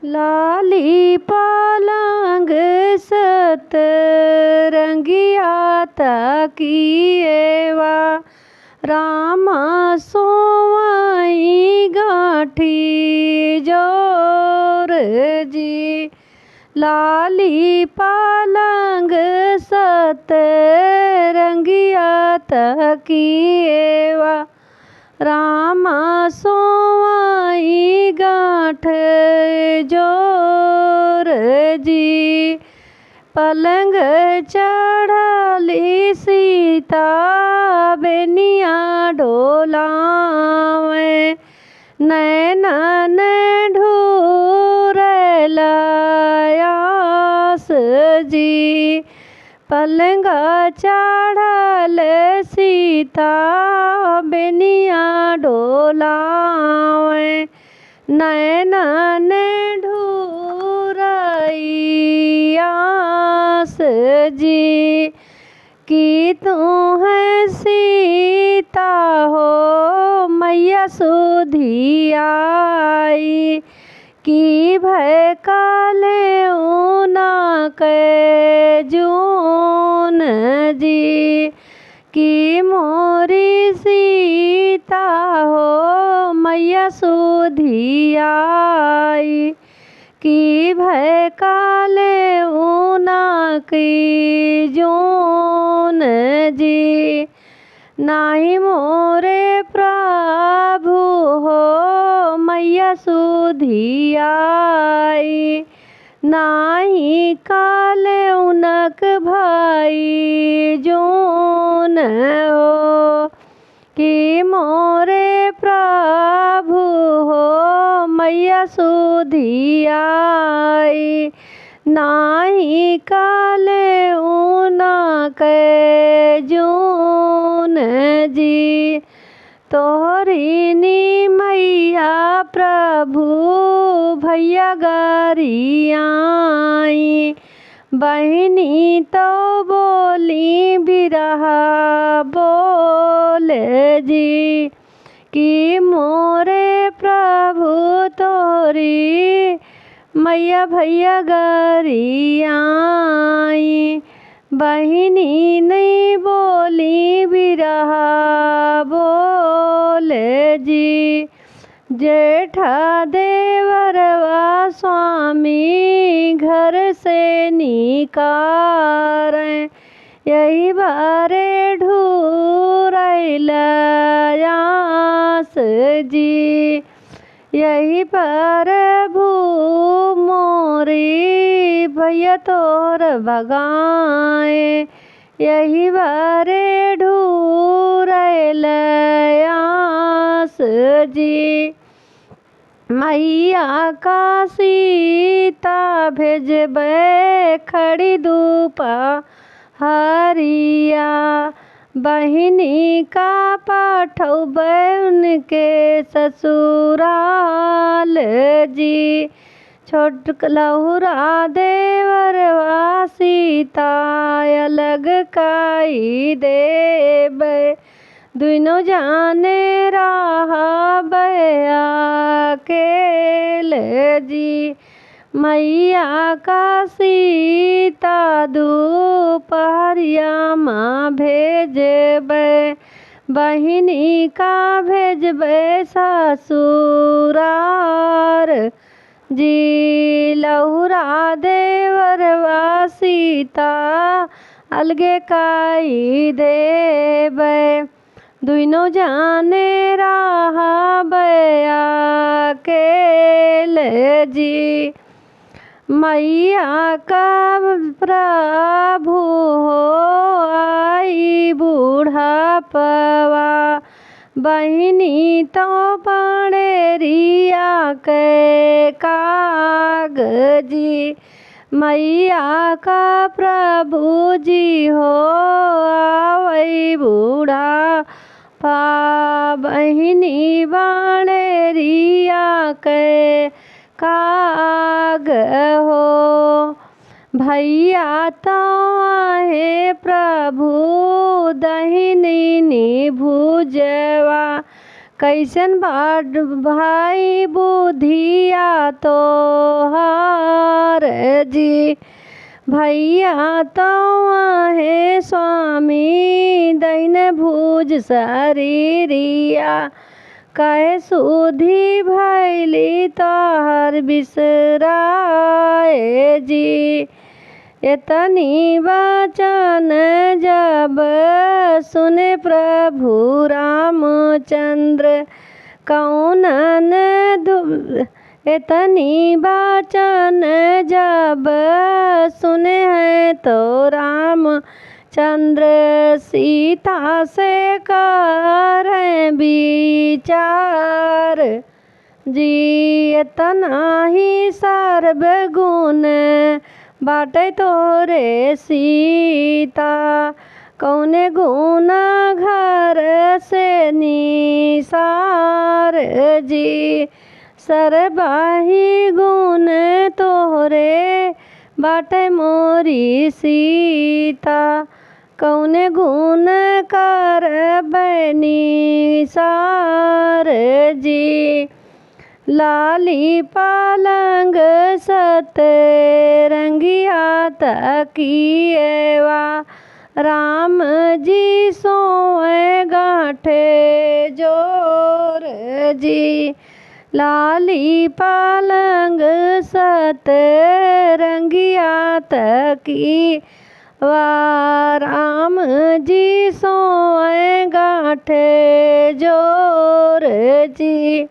लाली पालंग सतरंगिया तकिएवा रामा सोवाई गाठी जोर जी। लाली पालंग सतरंगिया तकिएवा रामा सोवाई गाठ जोर जी। पलंग चढ़ली सीता बेनिया डोलावे नैनन ढूरलयास जी। पलंग चढ़ल सीता बेनिया डोलावे नैनन ढूरइयास जी। कि तू है सीता हो मैया सुधियाई कि भय काले ऊना के जून जी। कि मोरी सीता हो मैया सुधियाई कि भय काले ऊना की जून जी। नाही मोरे प्रभु हो मैया सुधियाई नाही काले उनक भाई जून हो। कि मोरे प्रभु हो मैया सुधियाई नाही काले उनक जून जी। तोहरी नी मैया प्रभु भैया गरियाई बहिनी तो बोली बिरहा बोल जी। कि मोरे प्रभु तोरी मैया भैया गरियाई बहिनी नहीं बोली बिरहा बोल जी। जेठा देवरवा स्वामी घर से निकारें यही बारे ढूरइलयास जी। यही पर भू मोरी भैया तोर भगाए यही बारे ढूरइलयास जी। मैया का सीता भेजबे खड़ी धूपा हरिया बहिनी का पाठौबे उनके ससुराल जी। छोट लहुरा देवरवा सीता अलग काई देबे दुनो जाने रहा बया केल जी। मैया का सीता दोपहरिया माँ भेजबे बहिनी का भेजबे ससुरार जी। लहुरा देवरवा सीता अलगे काई देबे दुनो जाने रहा बया केल जी। मैया का प्रभु हो आई बूढ़ापवा बहिनी तो पाड़ेरिया के कागजी। मैया का प्रभु जी हो आवई बूढ़ा पा बहिनी बाणेरिया के काग हो। भैया तो आहे प्रभु दहिनी भुजवा कैसन बाट भाई बुधिया तो हार जी। भैया तो है स्वामी दैन भुज शरीरिया, कहे सुधी भैली तोहर बिसराए जी। इतनी वचन जब सुने प्रभु रामचंद्र, कौनन इतनी वचन जब सुने हैं तो रामचंद्र, सीता से कर विचार जी। इतना ही सर्वगुण बाटे तोरे सीता, कौने गुण घर से निसार जी। सर्वाही गुण तोरे बाटे मोरी सीता, कौने गुण कर निसार जी। लाली पालंग सतरंगिया तकिएवा, राम जी सोए गांठे जोर जी। लाली पालंग सतरंगिया तकिएवा, राम जी सोए गांठे जोर जी।